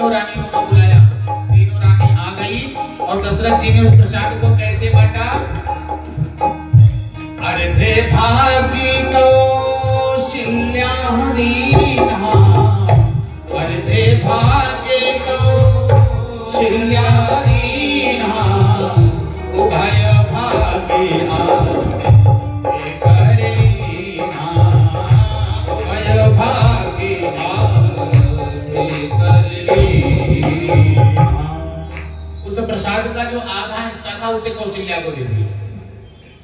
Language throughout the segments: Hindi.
तीनों रानियों को बुलाया। तीनों रानी आ गई और दशरथ जी ने उस प्रसाद को कैसे बांटा? अर्धे भागी कौशल्या दीन्हा, अर्धे भागे कौशल्या दीन्हा, उभय भागे कर लीना, उभय भागे कर लीना। उस प्रसाद का जो आधा हिस्सा था उसे कौशल्या को दे दिया।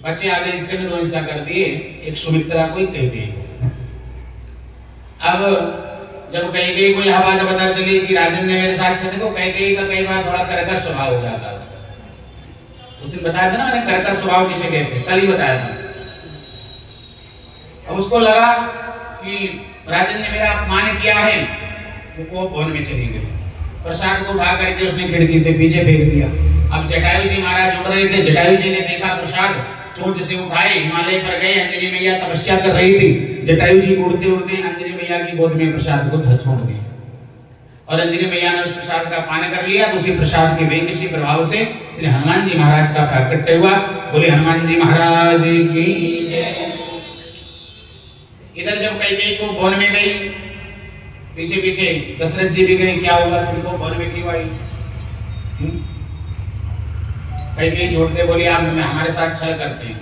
बचे आधे हिस्से में 2 हिस्सा कर दिए, एक सुमित्रा को, एक कैकेयी को। अब जब कैकेयी को यह बात पता चली कि राजन ने मेरे साथ छेड़ा, तो कैकेयी का कई बार थोड़ा कर्कश स्वभाव हो जाता है। उस दिन बताया था ना मैंने, कर्कश स्वभाव किसे कहते हैं, कल ही बताया था। अब उसको लगा कि राजन ने मेरा अपमान किया है, तो वो भवन में चली गई। प्रसाद को उठा करके उसने खिड़की से पीछे फेंक दिया। अब जटायु जी महाराज उड़ रहे थे, जटायु जी ने देखा प्रसाद, चोंच से उठाए हिमालय पर गए। अंजनी मैया तपस्या कर रही थी, जटायु जी उड़ते उड़ते अंजनी मैया की गोद में प्रसाद को छोड़ दिया और अंजनी मैया ने उस प्रसाद का पान कर लिया। तो उसी प्रसाद के वेगशी प्रभाव से श्री हनुमान जी महाराज का प्राकट्य हुआ। बोले हनुमान जी महाराज की जय। इधर जब कैकेयी को वन में गई, पीछे पीछे दशरथ जी भी गए। क्या हुआ तुमको वन में क्यों आई? कैकेयी छोड़ते बोली आप हमारे साथ छल करते हैं।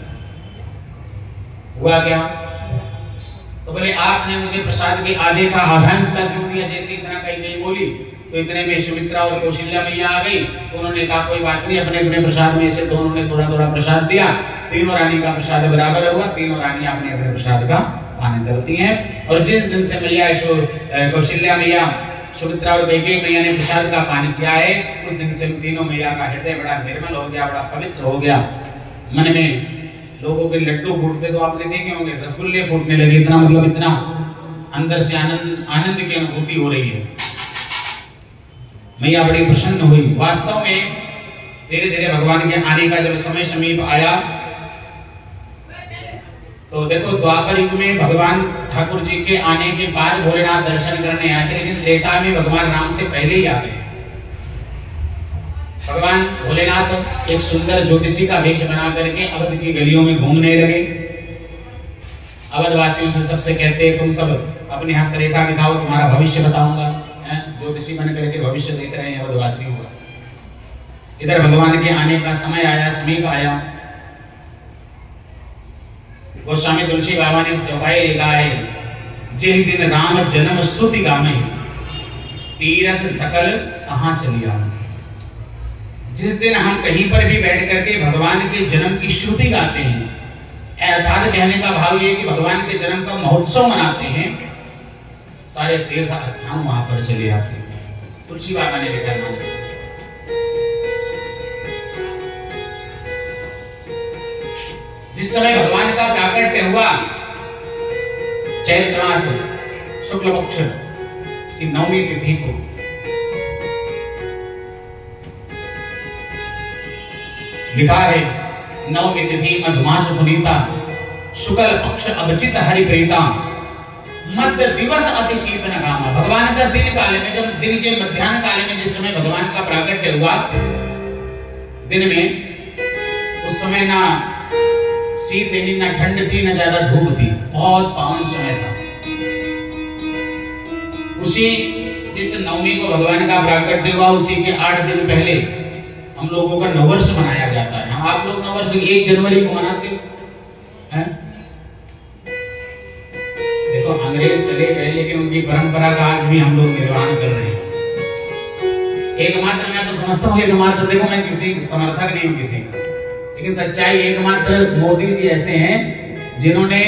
हुआ क्या? तो बोले आपने मुझे प्रसाद के आधे का आधा हिस्सा क्यों दिया? जैसे इतना कैकेयी बोली तो इतने में सुमित्रा और कौशल्या मैया आ गई। तो उन्होंने कहा कोई बात नहीं, अपने अपने प्रसाद में से दोनों ने थोड़ा थोड़ा प्रसाद दिया। तीनों रानी का प्रसाद बराबर हुआ। तीनों रानी अपने अपने प्रसाद का पान करती हैं। और जिस दिन से मैया कौशल्या मैया, सुमित्रा और कैकेयी मैया ने प्रसाद का पान किया है, उस दिन से तीनों मैया का हृदय बड़ा निर्मल हो गया, बड़ा पवित्र हो गया। मन में लोगों के लड्डू फूटते तो आपने देखे होंगे, रसगुल्ले फूटने लगे। इतना मतलब इतना अंदर से आनंद की अनुभूति हो रही है। मैया बड़ी प्रसन्न हुई। वास्तव में धीरे धीरे भगवान के आने का जब समय समीप आया, तो देखो द्वापर युग में भगवान ठाकुर जी के आने के बाद भोलेनाथ दर्शन करने आए थे, लेकिन त्रेता में भगवान राम से पहले ही आ गए। भगवान भोलेनाथ एक सुंदर ज्योतिषी का वेश बना करके अवध की गलियों में घूमने लगे। अवध वासियों से सबसे कहते तुम सब अपनी हस्तरेखा दिखाओ, तुम्हारा भविष्य बताऊंगा। ज्योतिषी बन करके भविष्य देख रहे हैं अवध वासियों का। इधर भगवान के आने का समय आया, समीप आया। गोस्वामी तुलसी बाबा ने चौपाई लिखा है, जिस दिन राम जन्म श्रुति गामे, तीरथ सकल कहां चलिया। जिस दिन हम कहीं पर भी बैठ करके भगवान के जन्म की श्रुति गाते हैं, अर्थात कहने का भाव ये कि भगवान के जन्म का महोत्सव मनाते हैं, सारे तीर्थ स्थान वहां पर चले आते हैं। तुलसी बाबा ने लिखा है मानस। जिस समय भगवान का प्राकट्य हुआ, चैत्र मास शुक्ल पक्ष की 9वीं तिथि को, लिखा है 9वीं तिथि मधुमास पुनीता, शुक्ल पक्ष अभिचित हरिप्रीता, मध्य दिवस अति शीतन कामा। भगवान का दिन काल में, जब दिन के मध्याह्न काल में जिस समय भगवान का प्राकट्य हुआ, दिन में उस समय ना शीत थी, ना ठंड थी, ना ज्यादा धूप थी, बहुत पावन समय था। उसी जिस 9वीं को भगवान का प्राकट्य हुआ, उसी के 8 दिन पहले हम लोगों का नववर्ष मनाया जाता है। हम आप लोग नववर्ष 1 जनवरी को मनाते हैं। देखो अंग्रेज चले गए, लेकिन उनकी परंपरा का आज भी हम लोग निर्वहन कर रहे हैं। एकमात्र मैं तो समझता हूँ, एकमात्र, देखो मैं किसी समर्थक नहीं हूँ किसी का, लेकिन सच्चाई एकमात्र मोदी जी ऐसे हैं जिन्होंने